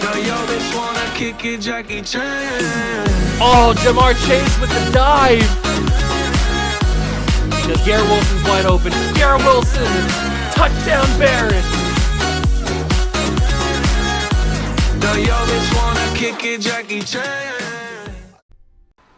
Oh, Jamar Chase with the dive. Because Garrett Wilson's wide open. Garrett Wilson, touchdown Barrett.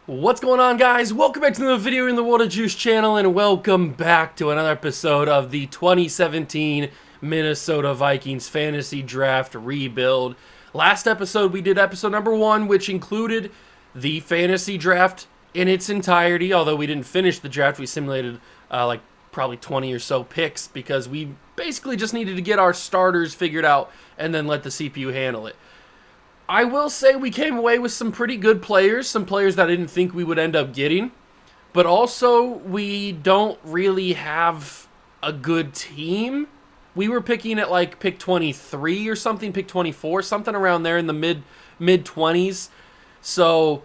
What's going on, guys? Welcome back to another video in the World of Juice channel, and welcome back to another episode of the 2017 Minnesota Vikings Fantasy Draft Rebuild. Last episode, we did episode number 1, which included the fantasy draft in its entirety. Although we didn't finish the draft, we simulated like probably 20 or so picks because we basically just needed to get our starters figured out and then let the CPU handle it. I will say we came away with some pretty good players, some players that I didn't think we would end up getting, but also we don't really have a good team. We were picking at like pick 23 or something, pick 24, something around there in the mid 20s. So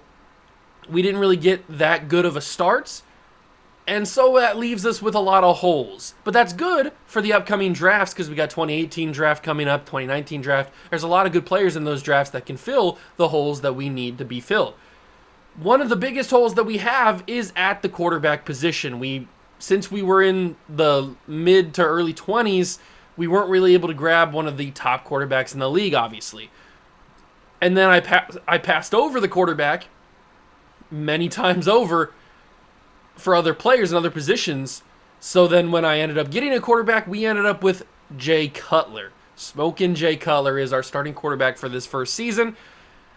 we didn't really get that good of a start. And so that leaves us with a lot of holes. But that's good for the upcoming drafts because we got 2018 draft coming up, 2019 draft. There's a lot of good players in those drafts that can fill the holes that we need to be filled. One of the biggest holes that we have is at the quarterback position. Since we were in the mid to early 20s, we weren't really able to grab one of the top quarterbacks in the league, obviously. And then I passed over the quarterback many times over for other players and other positions. So then when I ended up getting a quarterback, we ended up with Jay Cutler. Smokin' Jay Cutler is our starting quarterback for this first season,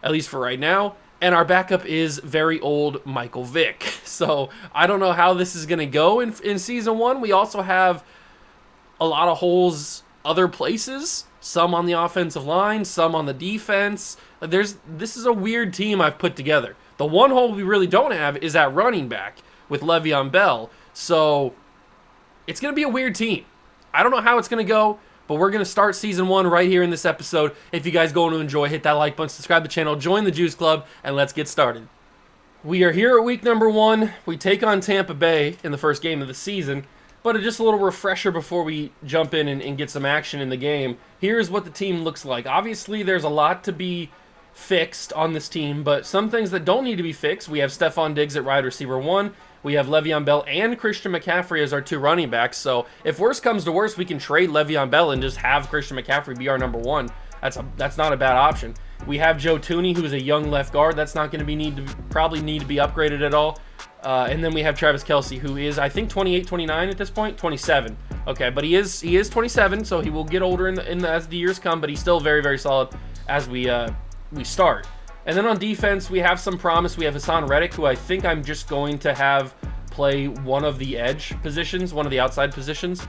at least for right now. And our backup is very old Michael Vick. So I don't know how this is going to go in season 1. We also have a lot of holes other places. Some on the offensive line, some on the defense. This is a weird team I've put together. The one hole we really don't have is at running back with Le'Veon Bell. So it's going to be a weird team. I don't know how it's going to go, but we're going to start season 1 right here in this episode. If you guys going to enjoy, hit that like button, subscribe to the channel, join the Juice Club, and let's get started. We are here at week number 1. We take on Tampa Bay in the first game of the season. But just a little refresher before we jump in and get some action in the game. Here's what the team looks like. Obviously, there's a lot to be fixed on this team, but some things that don't need to be fixed. We have Stephon Diggs at wide receiver 1. We have Le'Veon Bell and Christian McCaffrey as our 2 running backs. So if worse comes to worse, we can trade Le'Veon Bell and just have Christian McCaffrey be our number 1. That's not a bad option. We have Joe Thuney, who is a young left guard. That's not going to probably need to be upgraded at all. And then we have Travis Kelce, who is, I think, 28, 29 at this point, 27. Okay, but he is 27, so he will get older as the years come, but he's still very, very solid as we start. And then on defense, we have some promise. We have Hassan Reddick, who I think I'm just going to have play one of the edge positions, one of the outside positions.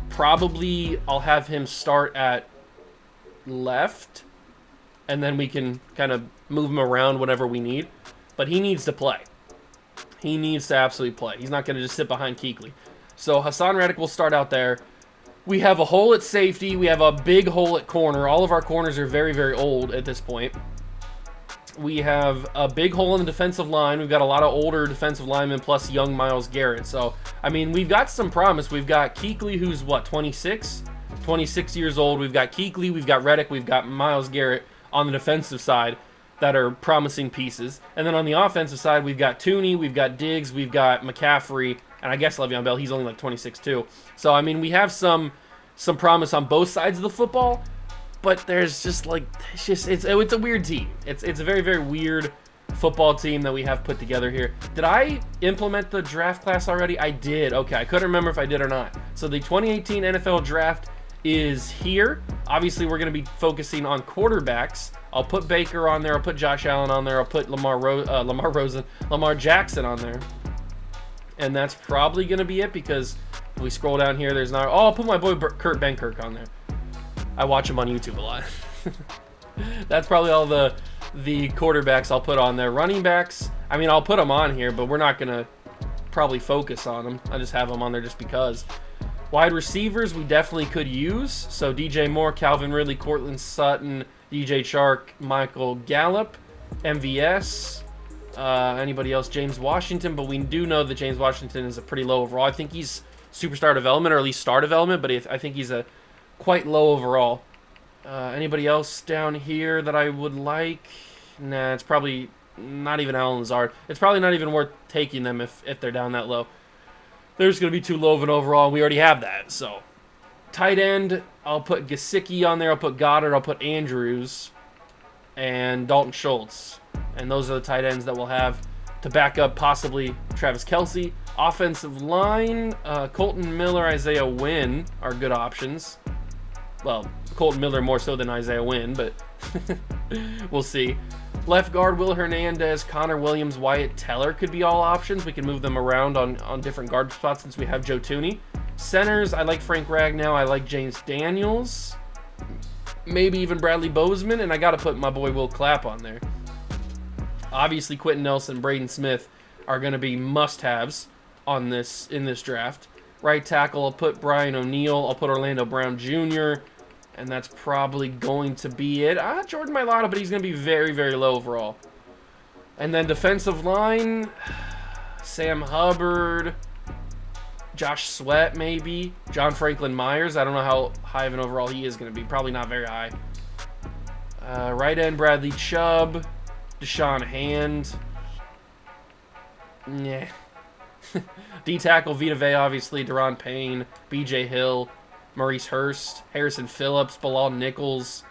Probably I'll have him start at left, and then we can kind of move him around whenever we need. But he needs to play. He needs to absolutely play. He's not going to just sit behind Kuechly. So Hassan Reddick will start out there. We have a hole at safety. We have a big hole at corner. All of our corners are very, very old at this point. We have a big hole in the defensive line. We've got a lot of older defensive linemen plus young Myles Garrett. So, I mean, we've got some promise. We've got Kuechly, who's, what, 26? 26 years old. We've got Kuechly. We've got Reddick. We've got Myles Garrett on the defensive side that are promising pieces. And then on the offensive side, we've got Thuney, we've got Diggs, we've got McCaffrey, and I guess Le'Veon Bell. He's only like 26 too. So, I mean, we have some promise on both sides of the football, but there's just like, it's a weird team. It's a very, very weird football team that we have put together here. Did I implement the draft class already? I did. Okay, I couldn't remember if I did or not. So the 2018 NFL draft is here. Obviously, we're going to be focusing on quarterbacks. I'll put Baker on there. I'll put Josh Allen on there. I'll put Lamar Jackson on there. And that's probably going to be it because if we scroll down here, there's not... Oh, I'll put my boy Kurt Benkirk on there. I watch him on YouTube a lot. That's probably all the quarterbacks I'll put on there. Running backs, I mean, I'll put them on here, but we're not going to probably focus on them. I just have them on there just because. Wide receivers, we definitely could use. So DJ Moore, Calvin Ridley, Cortland Sutton, DJ Chark, Michael Gallup, MVS, anybody else, James Washington, but we do know that James Washington is a pretty low overall. I think he's superstar development, or at least star development, but I think he's a quite low overall. Anybody else down here that I would like? Nah, it's probably not even Allen Lazard. It's probably not even worth taking them if they're down that low. They're just going to be too low of an overall, and we already have that. So, tight end, I'll put Gesicki on there. I'll put Goddard. I'll put Andrews and Dalton Schultz. And those are the tight ends that we'll have to back up possibly Travis Kelce. Offensive line, Colton Miller, Isaiah Wynn are good options. Well, Colton Miller more so than Isaiah Wynn, but we'll see. Left guard, Will Hernandez, Connor Williams, Wyatt Teller could be all options. We can move them around on different guard spots since we have Joe Tooney. Centers, I like Frank Ragnow. I like James Daniels. Maybe even Bradley Bozeman, and I got to put my boy Will Clapp on there. Obviously, Quentin Nelson, Braden Smith are going to be must-haves in this draft. Right tackle, I'll put Brian O'Neill. I'll put Orlando Brown Jr., and that's probably going to be it. Jordan Mailata, but he's going to be very, very low overall. And then defensive line, Sam Hubbard, Josh Sweat maybe, John Franklin Myers. I don't know how high of an overall he is going to be. Probably not very high. Right end, Bradley Chubb, Deshaun Hand. Yeah. D tackle, Vita Vea, obviously, Deron Payne, BJ Hill, Maurice Hurst, Harrison Phillips, Bilal Nichols,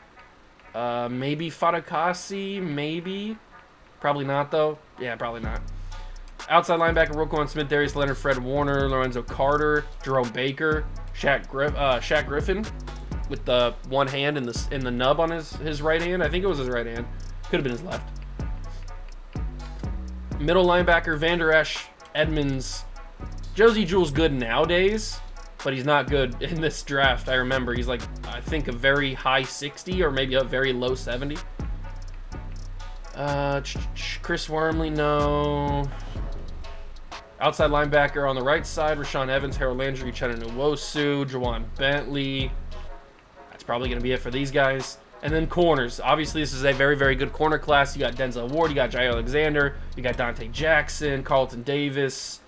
maybe Fatukasi, maybe. Probably not, though. Yeah, probably not. Outside linebacker, Roquan Smith, Darius Leonard, Fred Warner, Lorenzo Carter, Jerome Baker, Shaq Griffin with the one hand in the nub on his right hand. I think it was his right hand. Could have been his left. Middle linebacker, Vander Esch, Edmonds. Josie Jewell's good nowadays, but he's not good in this draft. I remember he's like, I think a very high 60 or maybe a very low 70. Chris Wormley, no. Outside linebacker on the right side, Rashaan Evans, Harold Landry, Cheddar Nwosu, Jawan Bentley. That's probably going to be it for these guys. And then corners. Obviously, this is a very, very good corner class. You got Denzel Ward, you got Jair Alexander, you got Dante Jackson, Carlton Davis.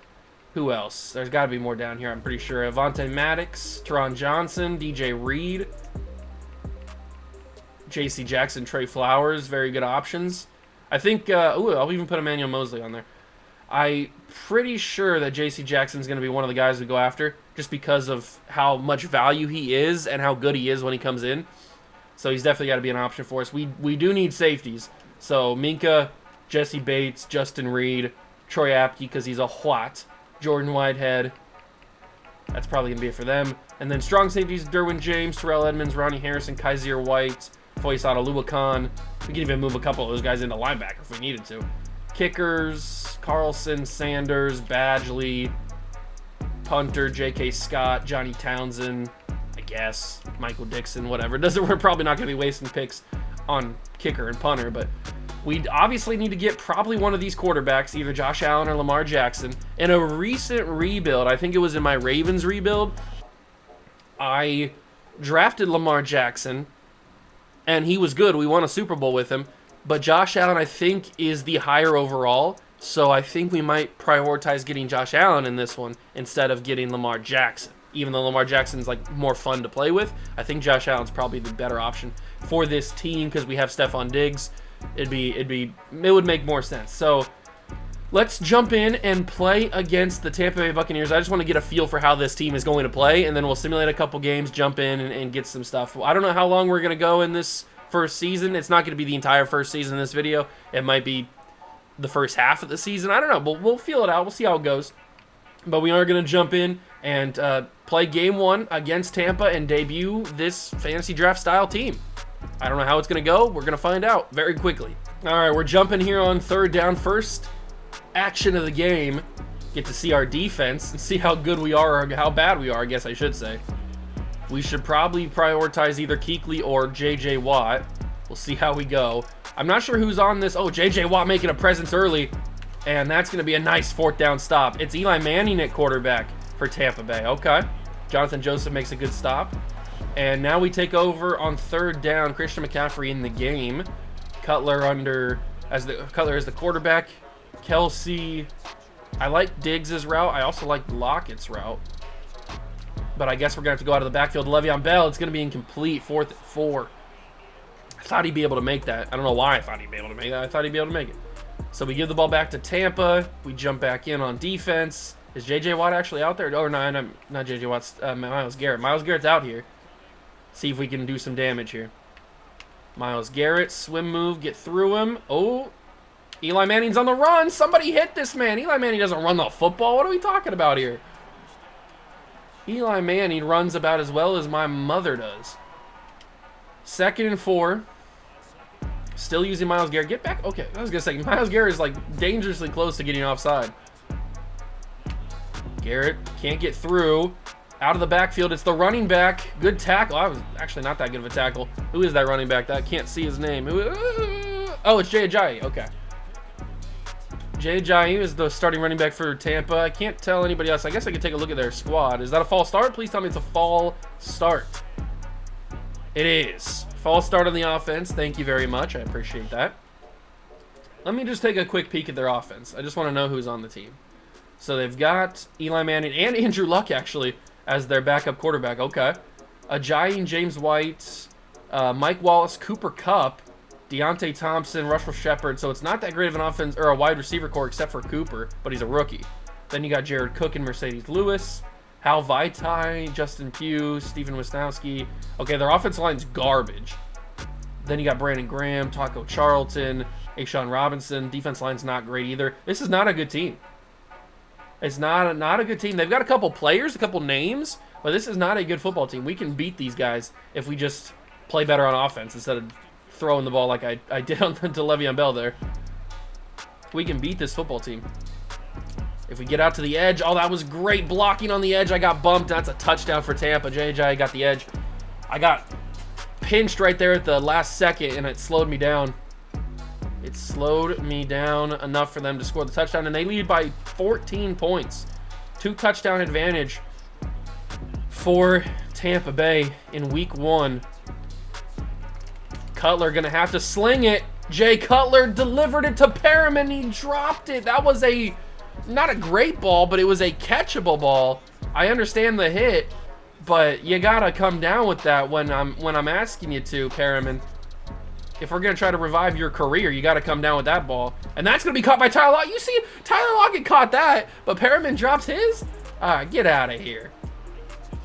Who else? There's got to be more down here, I'm pretty sure. Avonte Maddox, Teron Johnson, DJ Reed, J.C. Jackson, Trey Flowers. Very good options. I think, I'll even put Emmanuel Mosley on there. I'm pretty sure that J.C. Jackson's going to be one of the guys we go after just because of how much value he is and how good he is when he comes in. So he's definitely got to be an option for us. We do need safeties. So Minka, Jesse Bates, Justin Reed, Troy Apke because he's a what, Jordan Whitehead. That's probably going to be it for them. And then strong safeties, Derwin James, Terrell Edmonds, Ronnie Harrison, Kaiser White, Foyesade Oluwakan. We can even move a couple of those guys into linebacker if we needed to. Kickers, Carlson, Sanders, Badgley, punter, J.K. Scott, Johnny Townsend, I guess, Michael Dixon, whatever. We're probably not going to be wasting picks on kicker and punter, but we obviously need to get probably one of these quarterbacks, either Josh Allen or Lamar Jackson. In a recent rebuild, I think it was in my Ravens rebuild, I drafted Lamar Jackson, and he was good. We won a Super Bowl with him. But Josh Allen, I think, is the higher overall, so I think we might prioritize getting Josh Allen in this one instead of getting Lamar Jackson. Even though Lamar Jackson's like more fun to play with, I think Josh Allen's probably the better option for this team because we have Stephon Diggs. It would make more sense. So let's jump in and play against the Tampa Bay Buccaneers. I just want to get a feel for how this team is going to play, and then we'll simulate a couple games, jump in, and get some stuff. I don't know how long we're going to go in this first season. It's not going to be the entire first season in this video. It might be the first half of the season. I don't know, but we'll feel it out. We'll see how it goes. But we are going to jump in and play game one against Tampa and debut this fantasy draft style team. I don't know how it's going to go. We're going to find out very quickly. All right, we're jumping here on third down. First action of the game. Get to see our defense and see how good we are or how bad we are, I guess I should say. We should probably prioritize either Kuechly or J.J. Watt. We'll see how we go. I'm not sure who's on this. Oh, J.J. Watt making a presence early. And that's going to be a nice fourth down stop. It's Eli Manning at quarterback for Tampa Bay. Okay. Jonathan Joseph makes a good stop. And now we take over on third down. Christian McCaffrey in the game. Cutler as the quarterback. Kelsey. I like Diggs' route. I also like Lockett's route. But I guess we're going to have to go out of the backfield. Le'Veon Bell, it's going to be incomplete. 4th and 4. thought he'd be able to make that. I don't know why I thought he'd be able to make that. I thought he'd be able to make it. So we give the ball back to Tampa. We jump back in on defense. Is J.J. Watt actually out there? Oh, no, not J.J. Watt's Myles Garrett. Myles Garrett's out here. See if we can do some damage here. Myles Garrett, swim move, get through him. Oh, Eli Manning's on the run. Somebody hit this man. Eli Manning doesn't run the football. What are we talking about here? Eli Manning runs about as well as my mother does. 2nd and 4. Still using Myles Garrett. Get back. Okay, I was going to say, Myles Garrett is like dangerously close to getting offside. Garrett can't get through. Out of the backfield, it's the running back. Good tackle. I was actually not that good of a tackle. Who is that running back? I can't see his name. Oh, it's Jay Ajayi. Okay. Jay Ajayi is the starting running back for Tampa. I can't tell anybody else. I guess I could take a look at their squad. Is that a false start? Please tell me it's a false start. It is. False start on the offense. Thank you very much. I appreciate that. Let me just take a quick peek at their offense. I just want to know who's on the team. So they've got Eli Manning and Andrew Luck, actually, as their backup quarterback. Okay. Ajayi and James White, Mike Wallace, Cooper Kupp, Deontay Thompson, Russell Shepard. So it's not that great of an offense or a wide receiver core except for Cooper, but he's a rookie. Then you got Jared Cook and Mercedes Lewis, Hal Vaitai, Justin Pugh, Stephen Wisnowski. Okay, their offensive line's garbage. Then you got Brandon Graham, Taco Charlton, Ashawn Robinson. Defense line's not great either. This is not a good team. It's not a good team. They've got a couple players, a couple names, but this is not a good football team. We can beat these guys if we just play better on offense instead of throwing the ball like I did to Le'Veon Bell there. We can beat this football team. If we get out to the edge, oh, that was great blocking on the edge. I got bumped. That's a touchdown for Tampa. JJ got the edge. I got pinched right there at the last second, and it slowed me down. It slowed me down enough for them to score the touchdown, and they lead by 14 points. 2 touchdown advantage for Tampa Bay in week 1. Cutler going to have to sling it. Jay Cutler delivered it to Perriman. He dropped it. That was not a great ball, but it was a catchable ball. I understand the hit, but you got to come down with that when I'm asking you to, Perriman. If we're going to try to revive your career, you got to come down with that ball. And that's going to be caught by Tyler Lockett. You see, Tyler Lockett caught that, but Perriman drops his? Get out of here.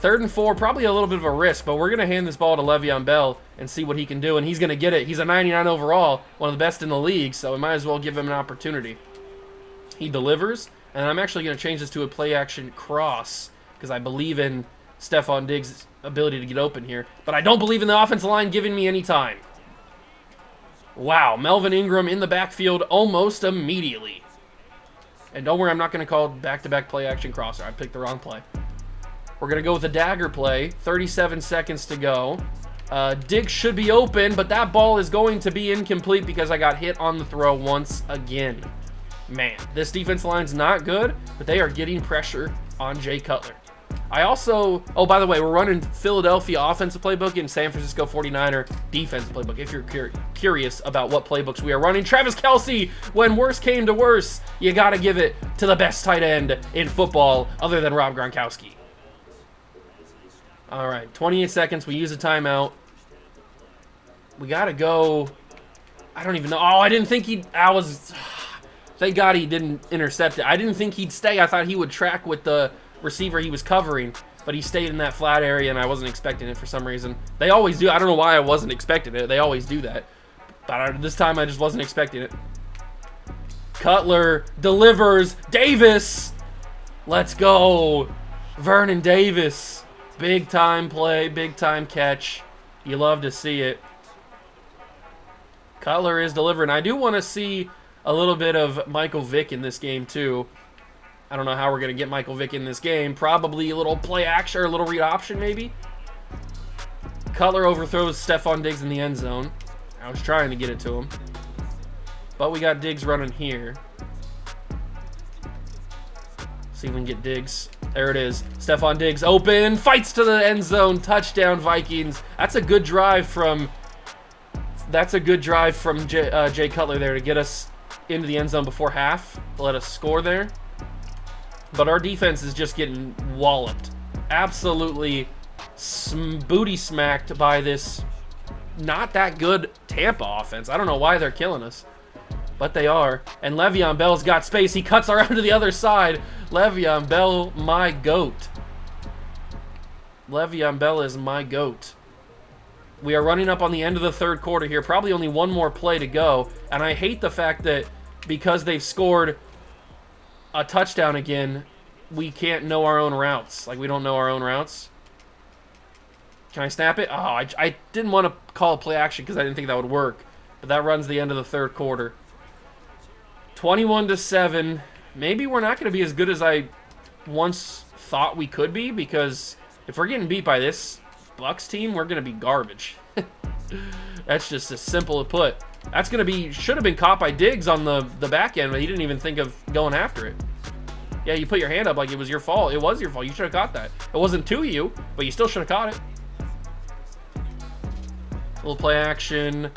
3rd and 4, probably a little bit of a risk, but we're going to hand this ball to Le'Veon Bell and see what he can do, and he's going to get it. He's a 99 overall, one of the best in the league, so we might as well give him an opportunity. He delivers, and I'm actually going to change this to a play-action cross because I believe in Stephon Diggs' ability to get open here, but I don't believe in the offensive line giving me any time. Wow, Melvin Ingram in the backfield almost immediately. And don't worry, I'm not going to call back-to-back play-action crosser. I picked the wrong play. We're going to go with a dagger play. 37 seconds to go. Diggs should be open, but that ball is going to be incomplete because I got hit on the throw once again. Man, this defense line's not good, but they are getting pressure on Jay Cutler. I also, oh, by the way, we're running Philadelphia offensive playbook and San Francisco 49er defensive playbook. If you're curious about what playbooks we are running, Travis Kelce, when worse came to worse, you got to give it to the best tight end in football other than Rob Gronkowski. All right, 28 seconds. We use a timeout. We got to go. I don't even know. Oh, I didn't think thank God he didn't intercept it. I didn't think he'd stay. I thought he would track with the receiver he was covering, but he stayed in that flat area, and I wasn't expecting it for some reason. They always do. I don't know why I wasn't expecting it. They always do that. But this time I just wasn't expecting it. Cutler delivers. Davis. Let's go. Vernon Davis. Big time play, big time catch. You love to see it. Cutler is delivering. I do want to see a little bit of Michael Vick in this game too. I don't know how we're going to get Michael Vick in this game. Probably a little play action or a little read option maybe. Cutler overthrows Stephon Diggs in the end zone. I was trying to get it to him. But we got Diggs running here. See if we can get Diggs. There it is. Stephon Diggs open. Fights to the end zone. Touchdown, Vikings. That's a good drive from Jay Cutler there to get us into the end zone before half. To let us score there. But our defense is just getting walloped. Absolutely booty smacked by this not that good Tampa offense. I don't know why they're killing us, but they are. And Le'Veon Bell's got space. He cuts around to the other side. Le'Veon Bell, my GOAT. Le'Veon Bell is my GOAT. We are running up on the end of the third quarter here. Probably only one more play to go. And I hate the fact that because they've scored a touchdown again, we can't know our own routes. Like, we don't know our own routes. Can I snap it? Oh, I didn't want to call a play action because I didn't think that would work. But that runs the end of the third quarter. 21-7. Maybe we're not going to be as good as I once thought we could be, because if we're getting beat by this Bucks team, we're going to be garbage. That's just as simple to put. That's going to be, should have been caught by Diggs on the back end, but he didn't even think of going after it. Yeah, you put your hand up like it was your fault. It was your fault. You should have caught that. It wasn't to you, but you still should have caught it. Little play action.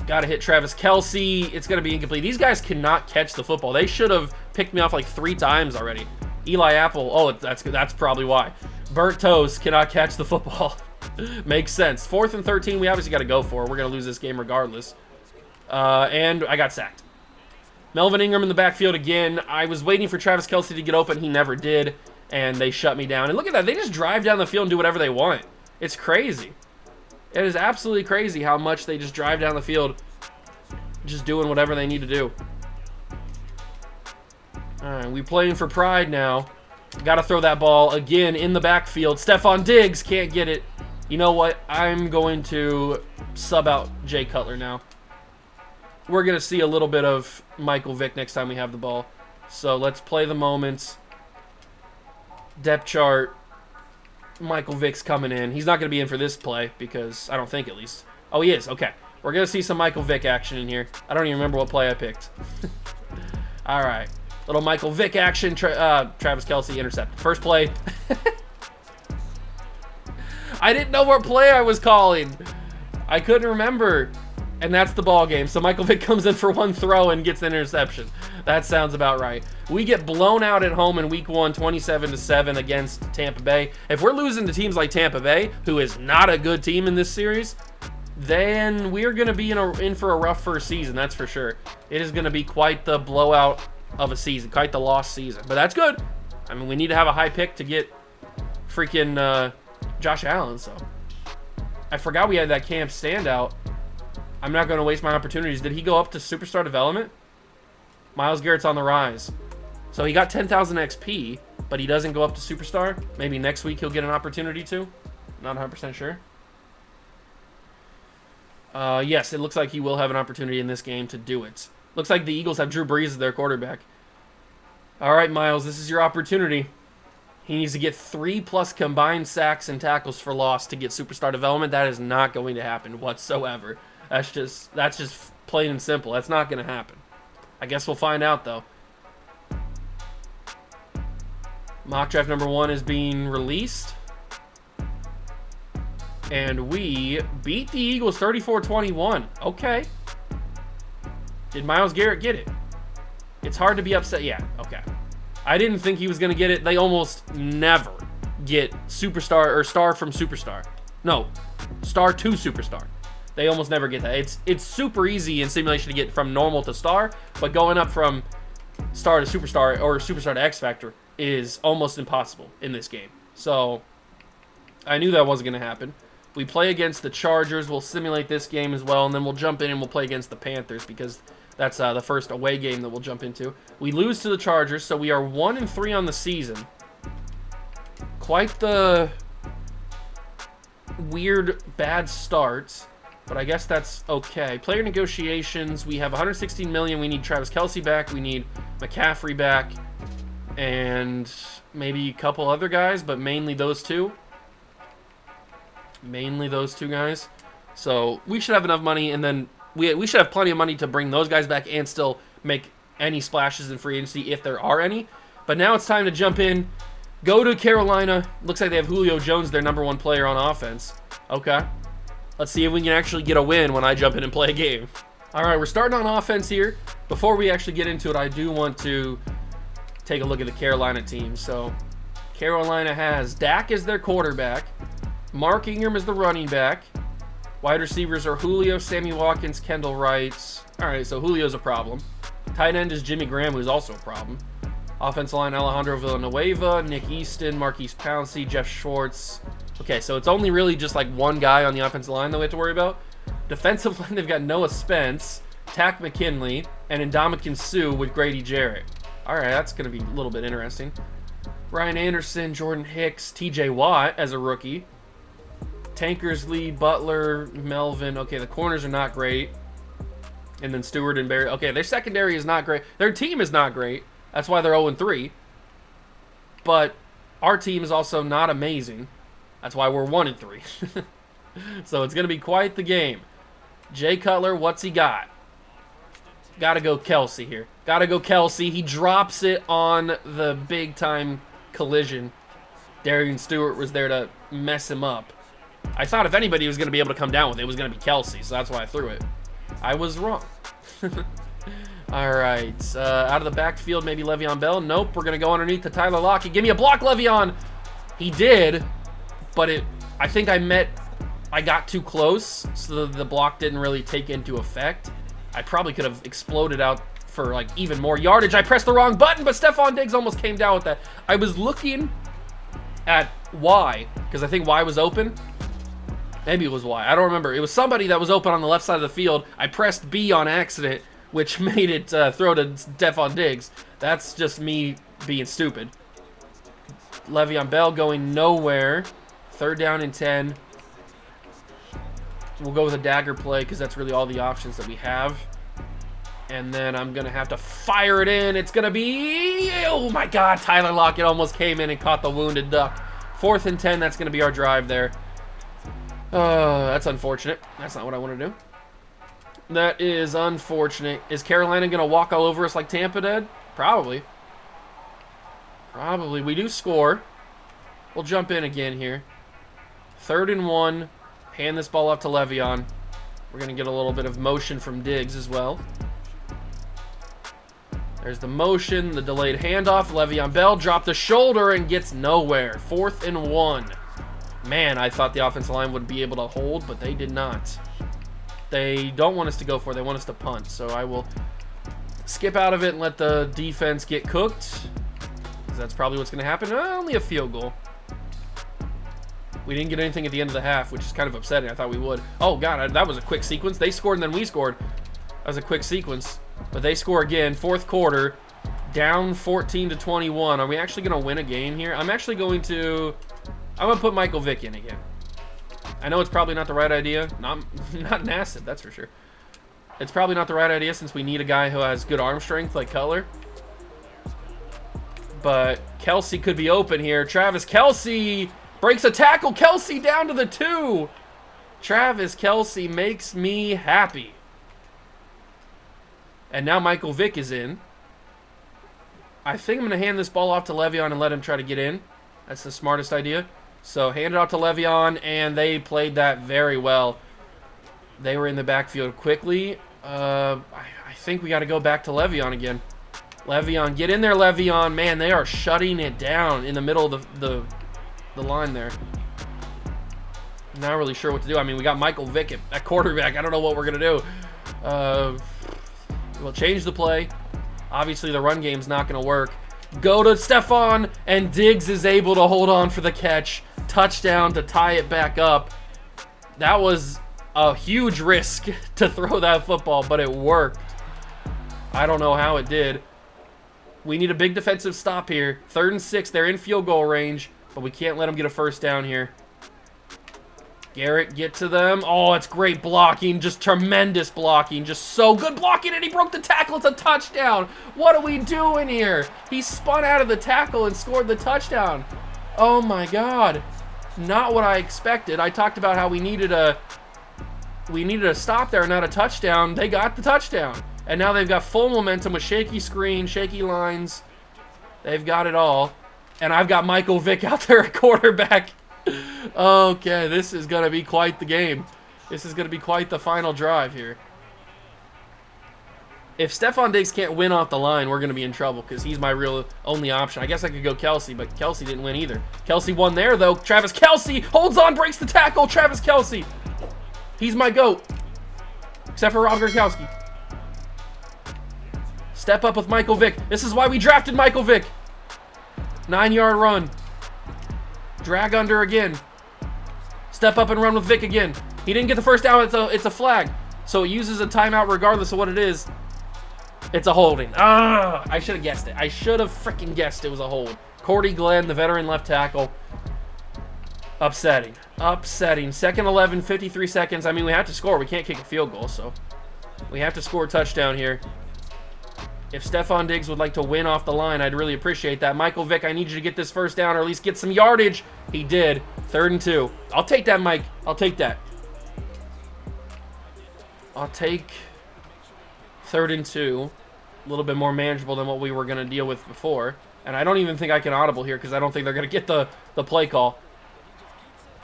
Got to hit Travis Kelce. It's going to be incomplete. These guys cannot catch the football. They should have picked me off like 3 times already. Eli Apple. Oh, that's probably why. Burnt toast, cannot catch the football. Makes sense. 4th and 13, we obviously got to go for. We're going to lose this game regardless. And I got sacked. Melvin Ingram in the backfield again. I was waiting for Travis Kelce to get open. He never did. And they shut me down. And look at that. They just drive down the field and do whatever they want. It's crazy. It is absolutely crazy how much they just drive down the field just doing whatever they need to do. All right, we playing for pride now. Got to throw that ball again in the backfield. Stephon Diggs can't get it. You know what? I'm going to sub out Jay Cutler now. We're going to see a little bit of Michael Vick next time we have the ball. So let's play the moments. Depth chart. Michael Vick's coming in. He's not going to be in for this play because I don't think, at least. Oh, he is. Okay. We're going to see some Michael Vick action in here. I don't even remember what play I picked. All right. Little Michael Vick action. Travis Kelce intercepted. First play. I didn't know what play I was calling. I couldn't remember. And that's the ball game. So Michael Vick comes in for one throw and gets an interception. That sounds about right. We get blown out at home in week 1, 27-7 against Tampa Bay. If we're losing to teams like Tampa Bay, who is not a good team in this series, then we're going to be in for a rough first season, that's for sure. It is going to be quite the blowout of a season, quite the lost season. But that's good. I mean, we need to have a high pick to get freaking Josh Allen. So I forgot we had that camp standout. I'm not going to waste my opportunities. Did he go up to superstar development? Myles Garrett's on the rise. So he got 10,000 XP, but he doesn't go up to superstar. Maybe next week he'll get an opportunity to. Not 100% sure. Yes, it looks like he will have an opportunity in this game to do it. Looks like the Eagles have Drew Brees as their quarterback. All right, Myles, this is your opportunity. He needs to get 3+ combined sacks and tackles for loss to get superstar development. That is not going to happen whatsoever. That's just plain and simple. That's not going to happen. I guess we'll find out, though. Mock draft number 1 is being released. And we beat the Eagles 34-21. Okay. Did Myles Garrett get it? It's hard to be upset. Yeah, okay. I didn't think he was going to get it. They almost never get superstar or star from superstar. No, star to superstar. They almost never get that. It's super easy in simulation to get from normal to star, but going up from star to superstar or superstar to X Factor is almost impossible in this game. So I knew that wasn't going to happen. We play against the Chargers. We'll simulate this game as well, and then we'll jump in and we'll play against the Panthers because that's the first away game that we'll jump into. We lose to the Chargers, so we are 1-3 on the season. Quite the weird, bad start. But I guess that's okay. Player negotiations. We have 116 million. We need Travis Kelce back. We need McCaffrey back. And maybe a couple other guys, but mainly those two. Mainly those two guys. So we should have enough money, and then we should have plenty of money to bring those guys back and still make any splashes in free agency if there are any. But now it's time to jump in. Go to Carolina. Looks like they have Julio Jones, their #1 player on offense. Okay. Let's see if we can actually get a win when I jump in and play a game. All right, we're starting on offense here. Before we actually get into it, I do want to take a look at the Carolina team. So Carolina has Dak as their quarterback, Mark Ingram as the running back, Wide receivers are Julio, Sammy Watkins, Kendall Wright. All right, so Julio's a problem. Tight end is Jimmy Graham, who's also a problem. Offensive line, Alejandro Villanueva, Nick Easton, Marquise Pouncey, Jeff Schwartz. Okay, so it's only really just like one guy on the offensive line that we have to worry about. Defensive line, they've got Noah Spence, Tack McKinley, and Ndamukong Suh with Grady Jarrett. All right, that's going to be a little bit interesting. Ryan Anderson, Jordan Hicks, TJ Watt as a rookie. Tankersley, Butler, Melvin. Okay, the corners are not great. And then Stewart and Barry. Okay, their secondary is not great. Their team is not great. That's why they're 0-3. But our team is also not amazing. That's why we're 1-3. So it's going to be quite the game. Jay Cutler, what's he got? Got to go Kelsey here. Got to go Kelsey. He drops it on the big-time collision. Darian Stewart was there to mess him up. I thought if anybody was going to be able to come down with it, it was going to be Kelsey, so that's why I threw it. I was wrong. All right. Out of the backfield, maybe Le'Veon Bell. Nope, we're going to go underneath to Tyler Lockett. Give me a block, Le'Veon. He did, but I think I got too close, so the block didn't really take into effect. I probably could have exploded out for like even more yardage. I pressed the wrong button, but Stephon Diggs almost came down with that. I was looking at Y, because I think Y was open. Maybe it was Y. I don't remember. It was somebody that was open on the left side of the field. I pressed B on accident, which made it throw to Stephon Diggs. That's just me being stupid. Le'Veon Bell going nowhere. 3rd down and 10. We'll go with a dagger play because that's really all the options that we have. And then I'm going to have to fire it in. It's going to be... Oh, my God. Tyler Lockett almost came in and caught the wounded duck. 4th and 10. That's going to be our drive there. That's unfortunate. That's not what I want to do. That is unfortunate. Is Carolina going to walk all over us like Tampa did? Probably. Probably. We do score. We'll jump in again here. 3rd and 1. Hand this ball off to Le'Veon. We're going to get a little bit of motion from Diggs as well. There's the motion, the delayed handoff. Le'Veon Bell dropped the shoulder and gets nowhere. 4th and 1. Man, I thought the offensive line would be able to hold, but they did not. They don't want us to go for it. They want us to punt. So I will skip out of it and let the defense get cooked. Because that's probably what's going to happen. Only a field goal. We didn't get anything at the end of the half, which is kind of upsetting. I thought we would. Oh, God, that was a quick sequence. They scored and then we scored. That was a quick sequence. But they score again. 4th quarter. Down 14-21. Are we actually going to win a game here? I'm going to put Michael Vick in again. I know it's probably not the right idea. Not Nassib, that's for sure. It's probably not the right idea since we need a guy who has good arm strength like Cutler. But Kelsey could be open here. Travis Kelce breaks a tackle. Kelsey down to the 2. Travis Kelce makes me happy. And now Michael Vick is in. I think I'm going to hand this ball off to Le'Veon and let him try to get in. That's the smartest idea. So hand it off to Le'Veon, and they played that very well. They were in the backfield quickly. I think we got to go back to Le'Veon again. Le'Veon, get in there, Le'Veon. Man, they are shutting it down in the middle of the line there. Not really sure what to do. I mean, we got Michael Vick at quarterback. I don't know what we're going to do. We'll change the play. Obviously, the run game's not going to work. Go to Stephon, and Diggs is able to hold on for the catch. Touchdown to tie it back up. That was a huge risk to throw that football, but it worked. I don't know how it did. We need a big defensive stop here. 3rd and 6. They're in field goal range, but we can't let them get a first down here. Garrett, get to them. Oh, it's great blocking. Just tremendous blocking. Just so good blocking, and he broke the tackle. It's a touchdown. What are we doing here? He spun out of the tackle and scored the touchdown. Oh, my God. Not what I expected. I talked about how we needed a stop there, not a touchdown. They got the touchdown. And now they've got full momentum with shaky screen, shaky lines. They've got it all. And I've got Michael Vick out there at quarterback. Okay, this is going to be quite the game. This is going to be quite the final drive here. If Stephon Diggs can't win off the line, we're going to be in trouble because he's my real only option. I guess I could go Kelsey, but Kelsey didn't win either. Kelsey won there, though. Travis Kelce holds on, breaks the tackle. Travis Kelce. He's my GOAT. Except for Rob Gronkowski. Step up with Michael Vick. This is why we drafted Michael Vick. 9-yard run. Drag under again. Step up and run with Vick again. He didn't get the first down. It's a flag. So it uses a timeout regardless of what it is. It's a holding. Ah, I should have guessed it. I should have freaking guessed it was a hold. Cordy Glenn, the veteran left tackle. Upsetting. Upsetting. Second 11, 53 seconds. I mean, we have to score. We can't kick a field goal, so we have to score a touchdown here. If Stephon Diggs would like to win off the line, I'd really appreciate that. Michael Vick, I need you to get this first down or at least get some yardage. He did. 3rd and 2. I'll take that, Mike. I'll take that. I'll take 3rd and 2. A little bit more manageable than what we were going to deal with before. And I don't even think I can audible here because I don't think they're going to get the play call.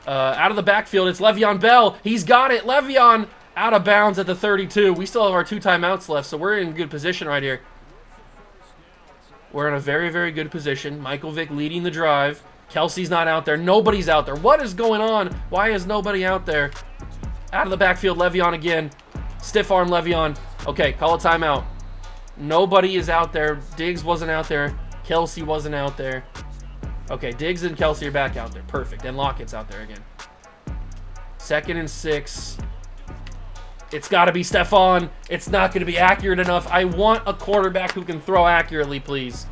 Out of the backfield, it's Le'Veon Bell. He's got it. Le'Veon out of bounds at the 32. We still have our 2 timeouts left, so we're in good position right here. We're in a very, very good position. Michael Vick leading the drive. Kelsey's not out there. Nobody's out there. What is going on? Why is nobody out there? Out of the backfield, Le'Veon again. Stiff arm Le'Veon. Okay, call a timeout. Nobody is out there. Diggs wasn't out there. Kelsey wasn't out there. Okay, Diggs and Kelsey are back out there. Perfect. And Lockett's out there again. 2nd and 6. It's got to be Stephon. It's not going to be accurate enough. I want a quarterback who can throw accurately, please.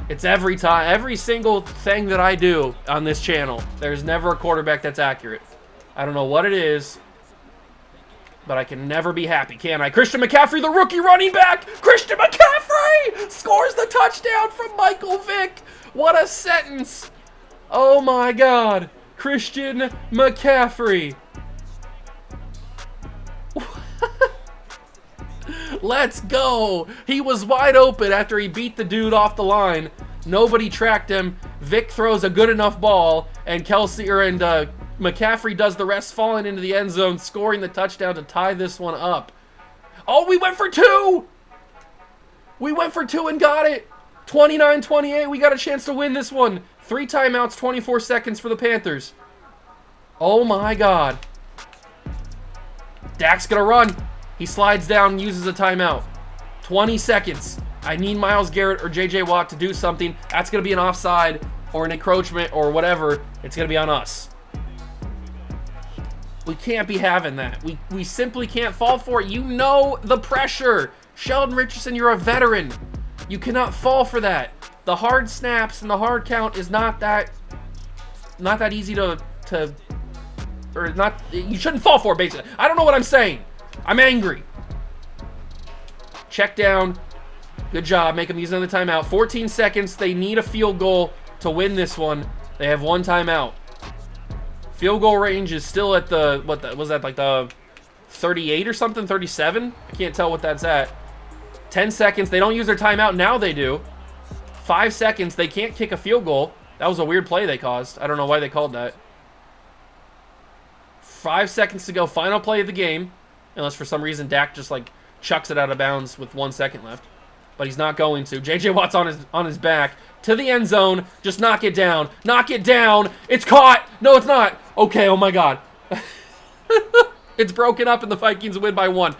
It's every time. Every single thing that I do on this channel, there's never a quarterback that's accurate. I don't know what it is, but I can never be happy, can I? Christian McCaffrey, the rookie running back. Christian McCaffrey scores the touchdown from Michael Vick. What a sentence. Oh, my God. Christian McCaffrey. Let's go. He was wide open after he beat the dude off the line. Nobody tracked him. Vick throws a good enough ball, and McCaffrey does the rest, falling into the end zone, scoring the touchdown to tie this one up. Oh, we went for 2. We went for 2 and got it. 29-28. We got a chance to win this one. 3 timeouts, 24 seconds for the Panthers. Oh, my God. Dak's going to run. He slides down and uses a timeout. 20 seconds. I need Myles Garrett or J.J. Watt to do something. That's going to be an offside or an encroachment or whatever. It's going to be on us. We can't be having that. We simply can't fall for it. You know the pressure. Sheldon Richardson, you're a veteran. You cannot fall for that. The hard snaps and the hard count is not that easy to or not. You shouldn't fall for it, basically. I don't know what I'm saying. I'm angry. Check down. Good job. Make them use another timeout. 14 seconds. They need a field goal to win this one. They have 1 timeout. Field goal range is still at the, was that like the 38 or something? 37? I can't tell what that's at. 10 seconds. They don't use their timeout. Now they do. 5 seconds. They can't kick a field goal. That was a weird play they caused. I don't know why they called that. 5 seconds to go. Final play of the game. Unless for some reason Dak just like chucks it out of bounds with 1 second left. But he's not going to. J.J. Watt's on his back. To the end zone. Just knock it down. Knock it down. It's caught. No, it's not. Okay, oh my God. It's broken up and the Vikings win by 1.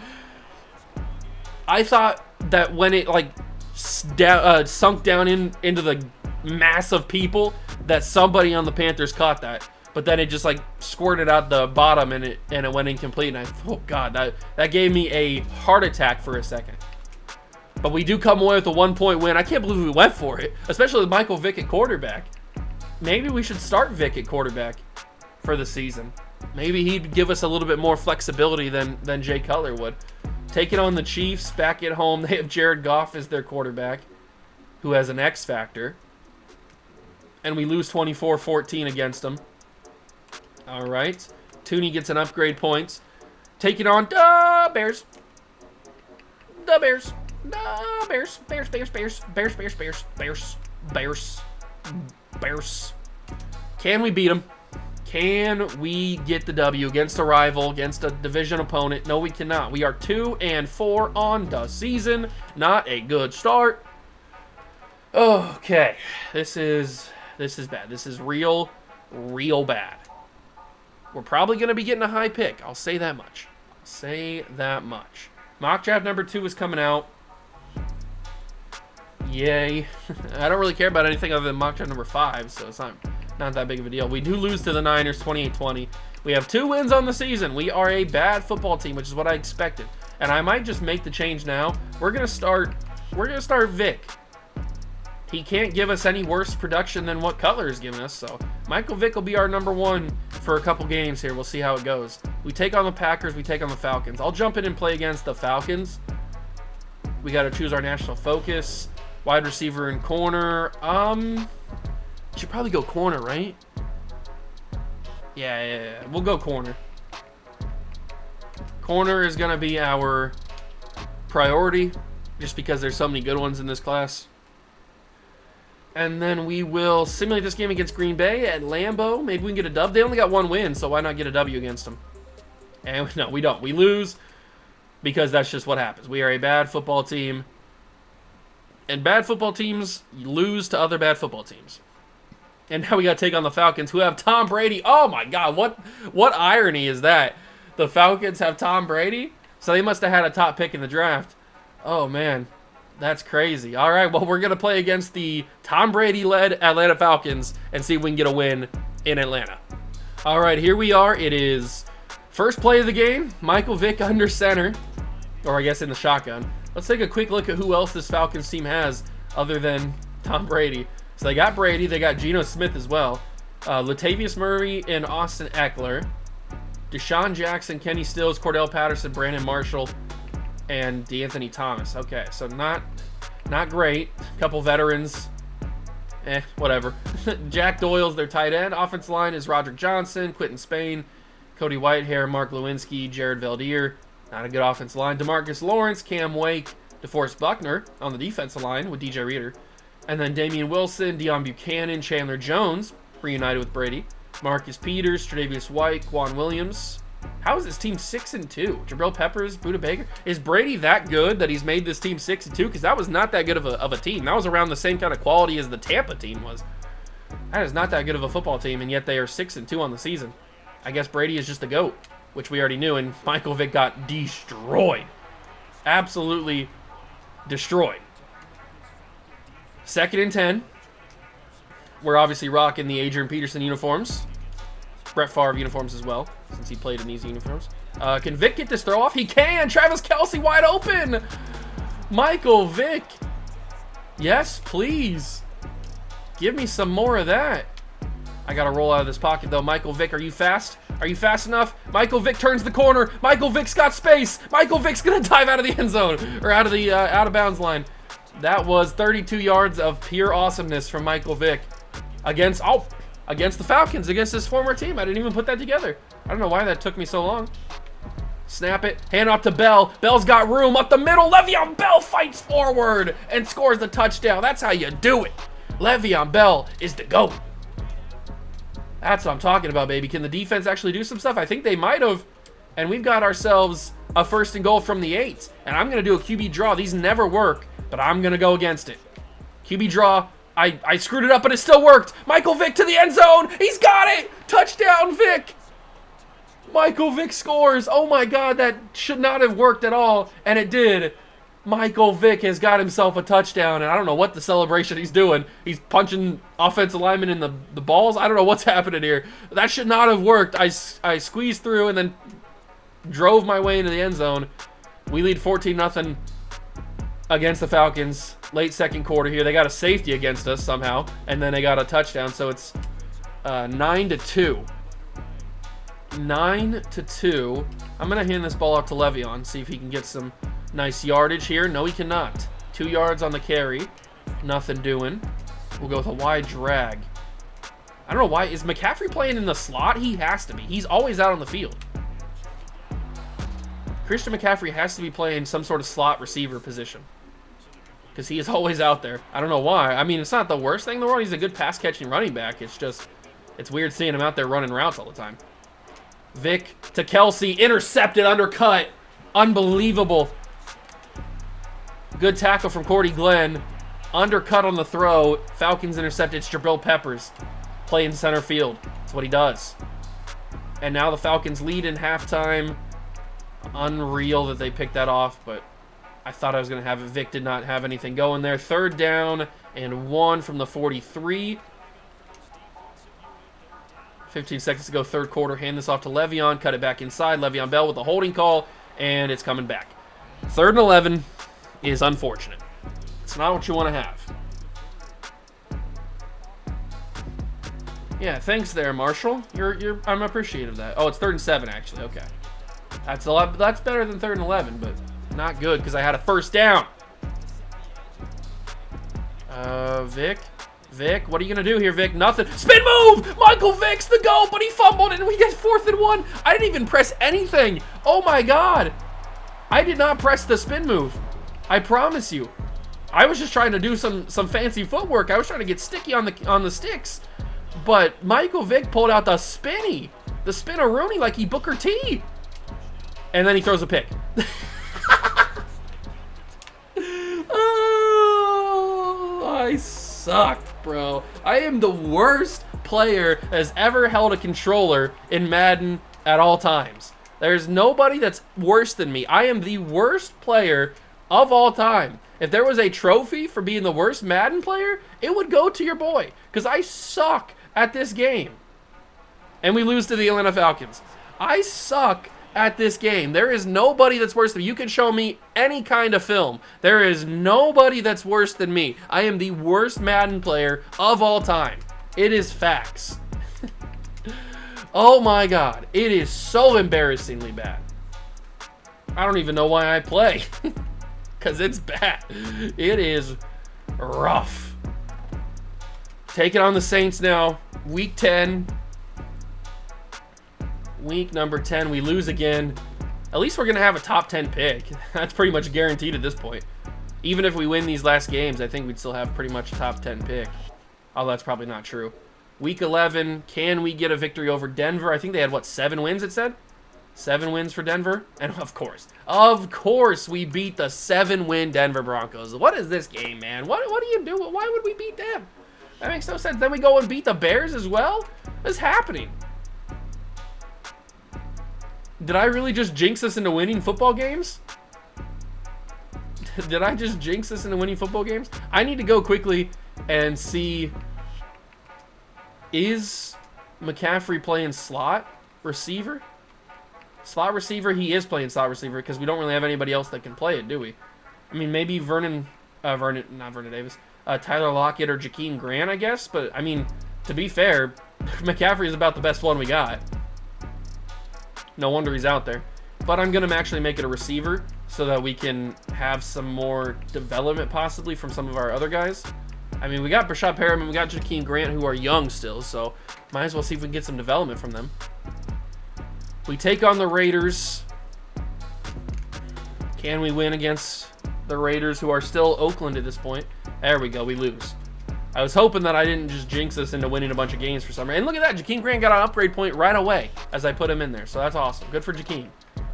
I thought that when it like sunk down into the mass of people, that somebody on the Panthers caught that. But then it just like squirted out the bottom and it went incomplete. And oh God, that gave me a heart attack for a second. But we do come away with a 1-point win. I can't believe we went for it, especially with Michael Vick at quarterback. Maybe we should start Vick at quarterback for the season. Maybe he'd give us a little bit more flexibility than Jay Cutler would. Taking on the Chiefs back at home, they have Jared Goff as their quarterback, who has an X factor. And we lose 24-14 against them. All right. Tooney gets an upgrade points. Taking on the Bears. The Bears. The Bears. Bears, Bears, Bears. Bears, Bears, Bears. Bears. Bears. Bears. Can we beat them? Can we get the W against a rival, against a division opponent? No, we cannot. We are 2-4 on the season. Not a good start. Okay. This is bad. This is real bad. We're probably going to be getting a high pick. I'll say that much. Mock draft number 2 is coming out. Yay. I don't really care about anything other than mock draft number 5, so it's not that big of a deal. We do lose to the Niners 28-20. We have 2 wins on the season. We are a bad football team, which is what I expected. And I might just make the change now. We're gonna start Vic. He can't give us any worse production than what Cutler is giving us, so Michael Vick will be our number 1 for a couple games here. We'll see how it goes. We take on the Packers, we take on the Falcons. I'll jump in and play against the Falcons. We got to choose our national focus. Wide receiver and corner. Should probably go corner, right? Yeah. We'll go corner. Corner is going to be our priority, just because there's so many good ones in this class. And then we will simulate this game against Green Bay at Lambeau. Maybe we can get a dub. They only got 1 win, so why not get a W against them? And no, we don't. We lose because that's just what happens. We are a bad football team. And bad football teams lose to other bad football teams. And now we got to take on the Falcons, who have Tom Brady. Oh, my God. What irony is that? The Falcons have Tom Brady? So they must have had a top pick in the draft. Oh, man. That's crazy. All right, well, we're going to play against the Tom Brady-led Atlanta Falcons and see if we can get a win in Atlanta. All right, here we are. It is first play of the game. Michael Vick under center, or I guess in the shotgun. Let's take a quick look at who else this Falcons team has other than Tom Brady. So they got Brady. They got Geno Smith as well. Latavius Murray and Austin Eckler. Deshaun Jackson, Kenny Stills, Cordell Patterson, Brandon Marshall, and DeAnthony Thomas. Okay, so not great. Couple veterans. Whatever. Jack Doyle's their tight end. Offensive line is Roderick Johnson, Quentin Spain, Cody Whitehair, Mark Lewinsky, Jared Valdir. Not a good offensive line. DeMarcus Lawrence, Cam Wake, DeForest Buckner on the defensive line with DJ Reader. And then Damian Wilson, Deion Buchanan, Chandler Jones, reunited with Brady. Marcus Peters, Tre'Davious White, Quan Williams. How is this team 6-2? Jabril Peppers, Budda Baker. Is Brady that good that he's made this team 6-2? Because that was not that good of a team. That was around the same kind of quality as the Tampa team was. That is not that good of a football team, and yet they are 6-2 on the season. I guess Brady is just a GOAT, which we already knew, and Michael Vick got destroyed. Absolutely destroyed. 2nd and 10. We're obviously rocking the Adrian Peterson uniforms. Brett Favre uniforms as well, since he played in these uniforms. Can Vick get this throw off? He can! Travis Kelce wide open! Michael Vick. Yes, please. Give me some more of that. I got to roll out of this pocket, though. Michael Vick, are you fast? Are you fast enough? Michael Vick turns the corner. Michael Vick's got space. Michael Vick's going to dive out of the end zone, or out of the out-of-bounds line. That was 32 yards of pure awesomeness from Michael Vick against the Falcons, against his former team. I didn't even put that together. I don't know why that took me so long. Snap it. Hand off to Bell. Bell's got room up the middle. Le'Veon Bell fights forward and scores the touchdown. That's how you do it. Le'Veon Bell is the GOAT. That's what I'm talking about, baby. Can the defense actually do some stuff? I think they might have. And we've got ourselves a 1st and goal from the 8. And I'm going to do a QB draw. These never work, but I'm going to go against it. QB draw. I screwed it up, but it still worked. Michael Vick to the end zone. He's got it. Touchdown, Vick. Michael Vick scores. Oh, my God. That should not have worked at all, and it did. Michael Vick has got himself a touchdown, and I don't know what the celebration he's doing. He's punching offensive linemen in the balls. I don't know what's happening here. That should not have worked. I squeezed through and then drove my way into the end zone. We lead 14-0 against the Falcons. Late 2nd quarter here. They got a safety against us somehow, and then they got a touchdown, so it's 9-2. 9-2. I'm going to hand this ball off to Le'Veon, see if he can get some nice yardage here. No, he cannot. 2 yards on the carry. Nothing doing. We'll go with a wide drag. I don't know why. Is McCaffrey playing in the slot? He has to be. He's always out on the field. Christian McCaffrey has to be playing some sort of slot receiver position, because he is always out there. I don't know why. I mean, it's not the worst thing in the world. He's a good pass-catching running back. It's just, it's weird seeing him out there running routes all the time. Vick to Kelce. Intercepted, undercut. Unbelievable. Good tackle from Cordy Glenn. Undercut on the throw. Falcons intercepted. It's Jabril Peppers playing center field. That's what he does. And now the Falcons lead in halftime. Unreal that they picked that off, but I thought I was going to have it. Vic did not have anything going there. 3rd down and 1 from the 43. 15 seconds to go, 3rd quarter. Hand this off to Le'Veon. Cut it back inside. Le'Veon Bell with a holding call, and it's coming back. 3rd and 11 is unfortunate. It's not what you want to have. Yeah, thanks there, Marshall. I'm appreciative of that. Oh, it's 3rd and 7 actually. Okay, that's a lot. That's better than 3rd and 11, but not good because I had a 1st down. Vic, what are you gonna do here, Vic? Nothing. Spin move. Michael Vick's the goal, but he fumbled it, and we get 4th and 1. I didn't even press anything. Oh my God, I did not press the spin move. I promise you. I was just trying to do some fancy footwork. I was trying to get sticky on the sticks. But Michael Vick pulled out the spin-a-rooney like he Booker T. And then he throws a pick. Oh, I suck, bro. I am the worst player that has ever held a controller in Madden at all times. There's nobody that's worse than me. I am the worst player of all time. If there was a trophy for being the worst Madden player, it would go to your boy. Because I suck at this game. And we lose to the Atlanta Falcons. I suck at this game. There is nobody that's worse than me. You can show me any kind of film. There is nobody that's worse than me. I am the worst Madden player of all time. It is facts. Oh my God. It is so embarrassingly bad. I don't even know why I play. Because it's bad. It is rough. Taking on the Saints now. Week 10. Week number 10. We lose again. At least we're going to have a top 10 pick. That's pretty much guaranteed at this point. Even if we win these last games, I think we'd still have pretty much a top 10 pick. Although that's probably not true. Week 11. Can we get a victory over Denver? I think they had, what, 7 wins, it said? 7 wins for Denver. And of course, we beat the 7-win Denver Broncos. What is this game, man? What do you do? Why would we beat them? That makes no sense. Then we go and beat the Bears as well? What's happening? Did I really just jinx us into winning football games? Did I just jinx us into winning football games? I need to go quickly and see, is McCaffrey playing slot receiver? Slot receiver, he is playing slot receiver because we don't really have anybody else that can play it, do we? I mean, maybe not Vernon Davis, Tyler Lockett or Jakeem Grant, I guess. But, I mean, to be fair, McCaffrey is about the best one we got. No wonder he's out there. But I'm going to actually make it a receiver so that we can have some more development possibly from some of our other guys. I mean, we got Brashad Perriman, we got Jakeem Grant, who are young still, so might as well see if we can get some development from them. We take on the Raiders. Can we win against the Raiders, who are still Oakland at this point? There we go, we lose. I was hoping that I didn't just jinx us into winning a bunch of games for some reason. And look at that, Jakeem Grant got an upgrade point right away as I put him in there, so that's awesome. Good for Jakeem.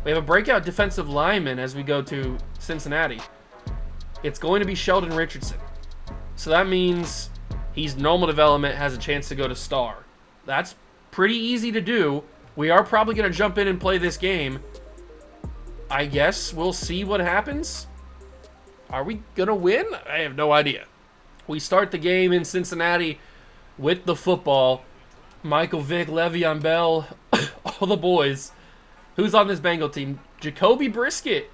We have a breakout defensive lineman as we go to Cincinnati. It's going to be Sheldon Richardson. So that means he's normal development, has a chance to go to star. That's pretty easy to do. We are probably going to jump in and play this game. I guess we'll see what happens. Are we going to win? I have no idea. We start the game in Cincinnati with the football. Michael Vick, Le'Veon Bell, all the boys. Who's on this Bengal team? Jacoby Brissett.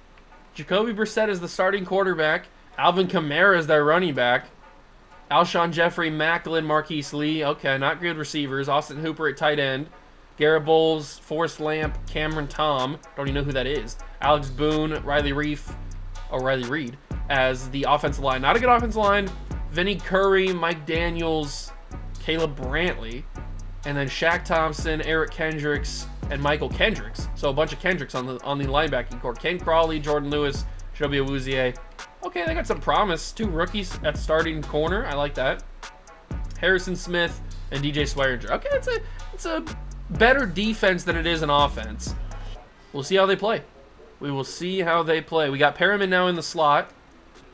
Jacoby Brissett is the starting quarterback. Alvin Kamara is their running back. Alshon Jeffrey, Macklin, Marquise Lee. Okay, not good receivers. Austin Hooper at tight end. Garrett Bowles, Forrest Lamp, Cameron Tom. Don't even know who that is. Alex Boone, Riley Reed as the offensive line. Not a good offensive line. Vinny Curry, Mike Daniels, Caleb Brantley. And then Shaq Thompson, Eric Kendricks, and Michael Kendricks. So a bunch of Kendricks on the linebacking core. Ken Crawley, Jordan Lewis, Joby Awuzie. Okay, they got some promise. 2 rookies at starting corner. I like that. Harrison Smith and DJ Swearinger. Okay, it's a better defense than it is an offense. We'll see how they play. We will see how they play. We got Perriman now in the slot,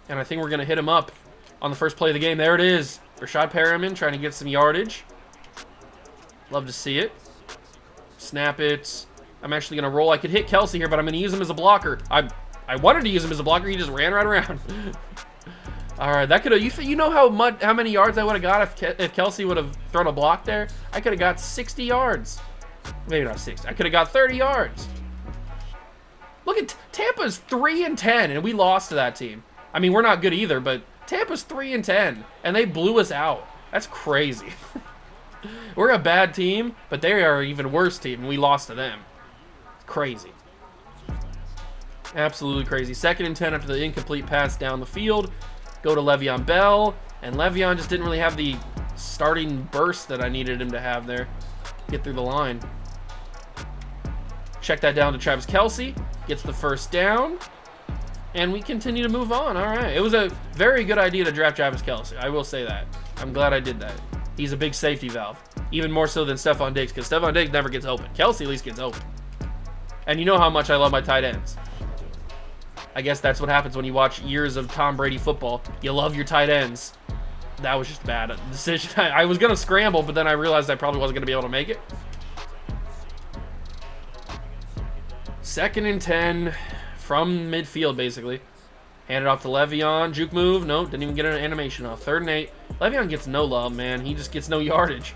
and I think we're going to hit him up on the first play of the game. There it is. Brashad Perriman trying to get some yardage. Love to see it. Snap it. I'm actually going to roll. I could hit Kelsey here, but I'm going to use him as a blocker. I wanted to use him as a blocker. He just ran right around. All right, that could have. You know how many yards I would have got if Kelsey would have thrown a block there? I could have got 60 yards. Maybe not 60. I could have got 30 yards. Look at Tampa's 3-10, and we lost to that team. I mean, we're not good either, but Tampa's 3-10, and they blew us out. That's crazy. We're a bad team, but they are an even worse team, and we lost to them. It's crazy. Absolutely crazy. 2nd and 10 after the incomplete pass down the field. Go to Le'Veon Bell, and Le'Veon just didn't really have the starting burst that I needed him to have there. Get through the line. Check that down to Travis Kelce. Gets the first down. And we continue to move on. All right. It was a very good idea to draft Travis Kelce. I will say that. I'm glad I did that. He's a big safety valve. Even more so than Stephon Diggs, because Stephon Diggs never gets open. Kelce at least gets open. And you know how much I love my tight ends. I guess that's what happens when you watch years of Tom Brady football. You love your tight ends. That was just a bad decision. I was going to scramble, but then I realized I probably wasn't going to be able to make it. 2nd and 10 from midfield, basically. Hand it off to Le'Veon. Juke move. No, didn't even get an animation off. 3rd and 8. Le'Veon gets no love, man. He just gets no yardage.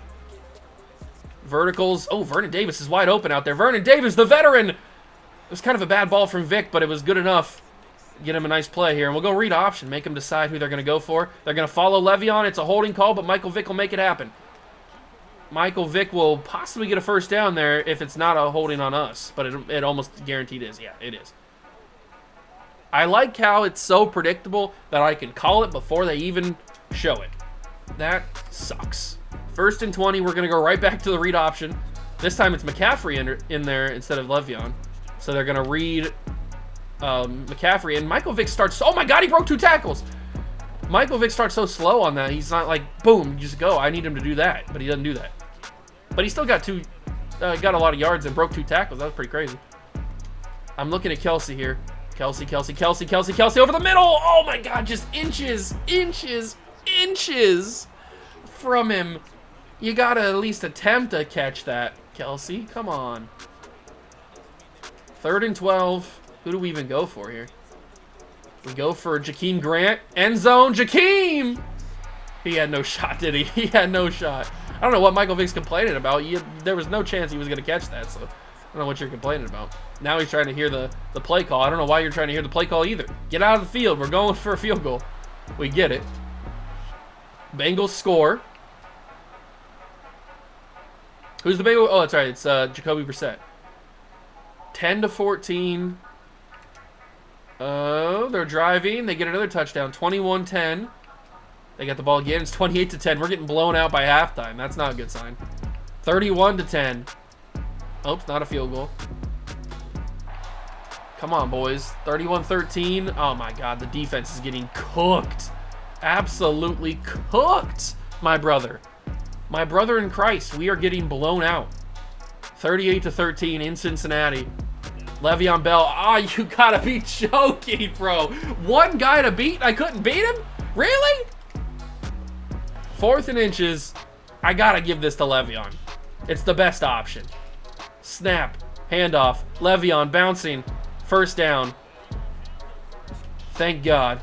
Verticals. Oh, Vernon Davis is wide open out there. Vernon Davis, the veteran. It was kind of a bad ball from Vic, but it was good enough. Get him a nice play here. And we'll go read option. Make him decide who they're going to go for. They're going to follow Le'Veon. It's a holding call, but Michael Vick will make it happen. Michael Vick will possibly get a first down there if it's not a holding on us. But it almost guaranteed is. Yeah, it is. I like how it's so predictable that I can call it before they even show it. That sucks. 1st and 20, we're going to go right back to the read option. This time it's McCaffrey in there instead of Le'Veon. So they're going to read McCaffrey. And Michael Vick starts... Oh, my God, he broke 2 tackles. Michael Vick starts so slow on that. He's not like, boom, just go. I need him to do that. But he doesn't do that. But he still got got a lot of yards and broke 2 tackles. That was pretty crazy. I'm looking at Kelsey here. Kelsey over the middle. Oh, my God, just inches from him. You got to at least attempt to catch that, Kelsey. Come on. 3rd and 12. Who do we even go for here? We go for Jakeem Grant. End zone. Jakeem! He had no shot, did he? He had no shot. I don't know what Michael Vick's complaining about. There was no chance he was going to catch that, so I don't know what you're complaining about. Now he's trying to hear the play call. I don't know why you're trying to hear the play call either. Get out of the field. We're going for a field goal. We get it. Bengals score. Who's the Bengals? Oh, that's right. It's Jacoby Brissett. 10-14. Oh, they're driving. They get another touchdown. 21-10. They got the ball again. It's 28-10. We're getting blown out by halftime. That's not a good sign. 31-10. Oops, not a field goal. Come on, boys. 31-13. Oh, my God. The defense is getting cooked. Absolutely cooked, my brother. My brother in Christ. We are getting blown out. 38-13 in Cincinnati. Le'Veon Bell. Ah, you gotta be joking, bro. One guy to beat? I couldn't beat him? Really? 4th and inches. I gotta give this to Le'Veon. It's the best option. Snap. Handoff. Le'Veon bouncing. First down. Thank God.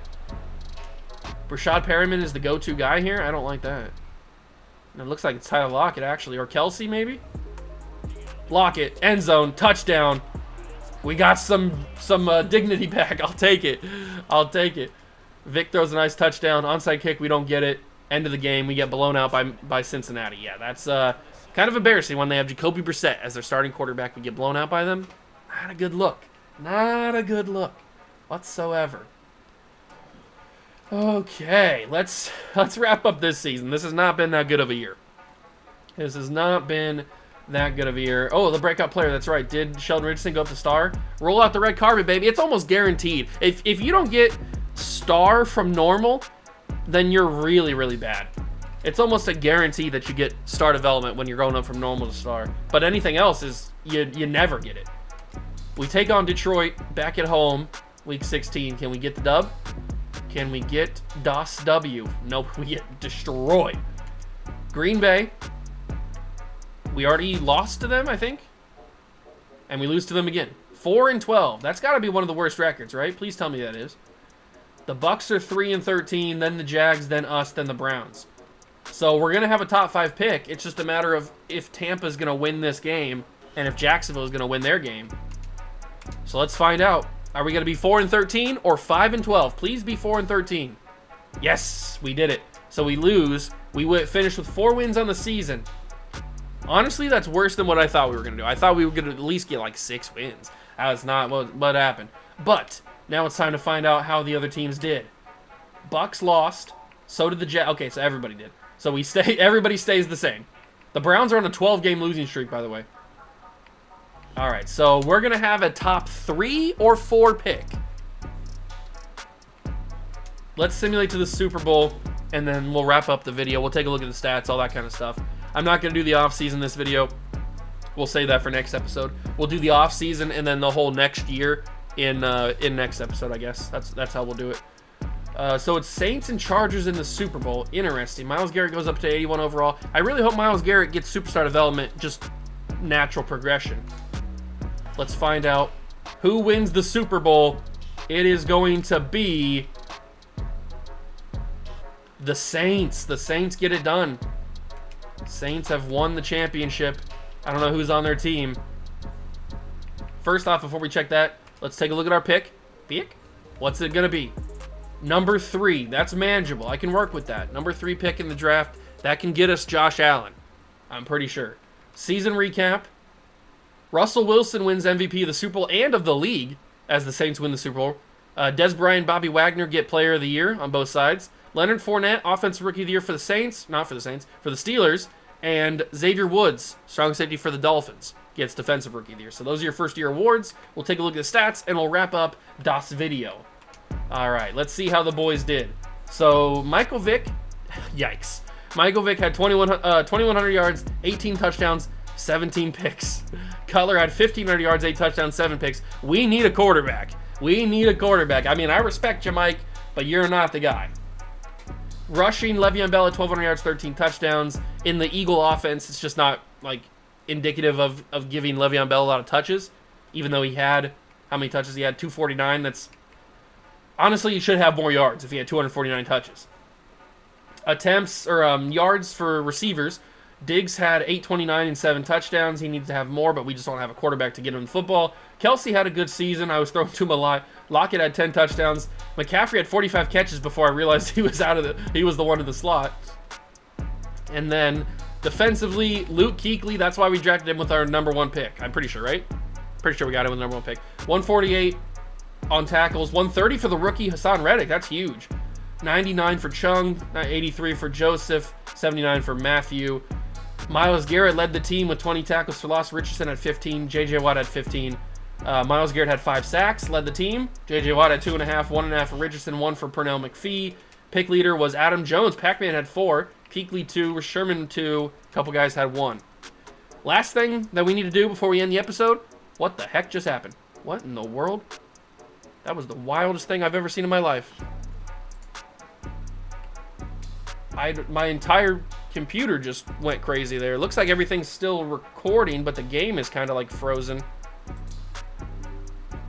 Rashad Perriman is the go-to guy here? I don't like that. And it looks like it's Tyler Lockett, actually. Or Kelsey, maybe? Lockett. End zone. Touchdown. We got some dignity back. I'll take it. I'll take it. Vic throws a nice touchdown. Onside kick. We don't get it. End of the game. We get blown out by Cincinnati. Yeah, that's kind of embarrassing when they have Jacoby Brissett as their starting quarterback. We get blown out by them. Not a good look. Not a good look whatsoever. Okay, let's wrap up this season. This has not been that good of a year. This has not been that good of a year. Oh, the breakout player, that's right. Did Sheldon Richardson go up to star? Roll out the red carpet, baby. It's almost guaranteed. If you don't get star from normal, then you're really, really bad. It's almost a guarantee that you get star development when you're going up from normal to star. But anything else is, you never get it. We take on Detroit back at home, week 16. Can we get the dub? Can we get Das W? Nope, we get destroyed. Green Bay. We already lost to them, I think. and we lose to them again. 4-12. That's got to be one of the worst records, right? Please tell me that is. The Bucks are 3-13, then the Jags, then us, then the Browns. So we're going to have a top 5 pick. It's just a matter of if Tampa's going to win this game and if Jacksonville is going to win their game. So let's find out. Are we going to be 4-13 or 5-12? Please be 4-13. Yes, we did it. So we lose. We finished with 4 wins on the season. Honestly, that's worse than what I thought we were going to do. I thought we were going to at least get like 6 wins. That's not what happened. But now it's time to find out how the other teams did. Bucks lost. So did the Jets. Okay, so everybody did. So everybody stays the same. The Browns are on a 12-game losing streak, by the way. All right, so we're going to have a top 3 or 4 pick. Let's simulate to the Super Bowl, and then we'll wrap up the video. We'll take a look at the stats, all that kind of stuff. I'm not going to do the offseason this video. We'll save that for next episode. We'll do the offseason and then the whole next year in next episode, I guess. That's how we'll do it. So it's Saints and Chargers in the Super Bowl. Interesting. Myles Garrett goes up to 81 overall. I really hope Myles Garrett gets superstar development, just natural progression. Let's find out who wins the Super Bowl. It is going to be the Saints. The Saints get it done. Saints have won the championship. I don't know who's on their team. First off, before we check that, let's take a look at our pick. What's it going to be? Number 3. That's manageable. I can work with that. Number 3 pick in the draft. That can get us Josh Allen. I'm pretty sure. Season recap. Russell Wilson wins MVP of the Super Bowl and of the league as the Saints win the Super Bowl. Des Bryant, Bobby Wagner get Player of the Year on both sides. Leonard Fournette, Offensive Rookie of the Year for the Saints. Not for the Saints. For the Steelers. And Xavier Woods, strong safety for the Dolphins, gets Defensive Rookie of the Year. So those are your first-year awards. We'll take a look at the stats, and we'll wrap up das Video. All right, let's see how the boys did. So Michael Vick, yikes. Michael Vick had 2,100 yards, 18 touchdowns, 17 picks. Cutler had 1,500 yards, 8 touchdowns, 7 picks. We need a quarterback. We need a quarterback. I mean, I respect you, Mike, but you're not the guy. Rushing, Le'Veon Bell at 1,200 yards, 13 touchdowns. In the Eagle offense, it's just not like indicative of giving Le'Veon Bell a lot of touches, even though he had, how many touches he had? 249. That's, honestly, he should have more yards if he had 249 touches. Attempts, or yards for receivers. Diggs had 829 and 7 touchdowns. He needs to have more, but we just don't have a quarterback to get him the football. Kelsey had a good season. I was throwing to him a lot. Lockett had 10 touchdowns. McCaffrey had 45 catches before I realized he was the one in the slot. And then defensively, Luke Kuechly, that's why we drafted him with our number 1 pick. I'm pretty sure, right? Pretty sure we got him with the number 1 pick. 148 on tackles. 130 for the rookie Hassan Reddick. That's huge. 99 for Chung. 83 for Joseph. 79 for Matthew. Myles Garrett led the team with 20 tackles for loss. Richardson had 15. J.J. Watt had 15. Myles Garrett had 5 sacks, led the team. J.J. Watt had 2.5, 1.5 for Richardson, 1 for Pernell McPhee. Pick leader was Adam Jones. Pac-Man had 4. Kuechly 2. Sherman 2. A couple guys had 1. Last thing that we need to do before we end the episode. What the heck just happened? What in the world? That was the wildest thing I've ever seen in my life. My entire computer just went crazy there. Looks like everything's still recording, but the game is kind of like frozen.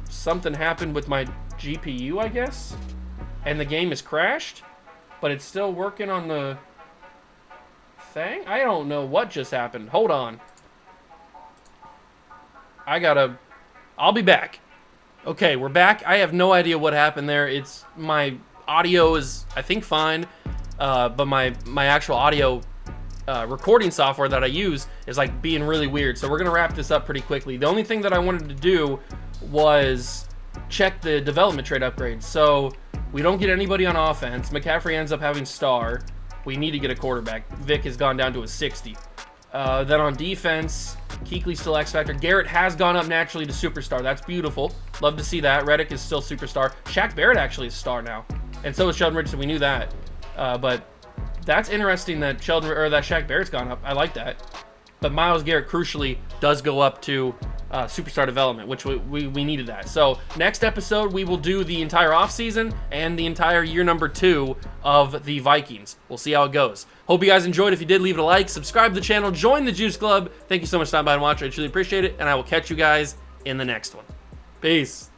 Something happened with my GPU, I guess, and the game is crashed, but it's still working on the thing. I don't know what just happened. Hold on. I'll be back. Okay, we're back. I have no idea what happened there. It's my audio is, I think, fine, but my actual audio recording software that I use is like being really weird. So we're gonna wrap this up pretty quickly. The only thing that I wanted to do was check the development trade upgrades. So we don't get anybody on offense. McCaffrey ends up having star. We need to get a quarterback. Vic has gone down to a 60. Then on defense, Kuechly still X Factor. Garrett has gone up naturally to superstar. That's beautiful. Love to see that. Reddick is still superstar. Shaq Barrett actually is star now. And so is Sheldon Richardson. We knew that. But that's interesting that that Shaq Barrett's gone up. I like that. But Myles Garrett, crucially, does go up to superstar development, which we needed that. So next episode, we will do the entire offseason and the entire year number 2 of the Vikings. We'll see how it goes. Hope you guys enjoyed. If you did, leave it a like. Subscribe to the channel. Join the Juice Club. Thank you so much for stopping by and watching. I truly appreciate it. And I will catch you guys in the next one. Peace.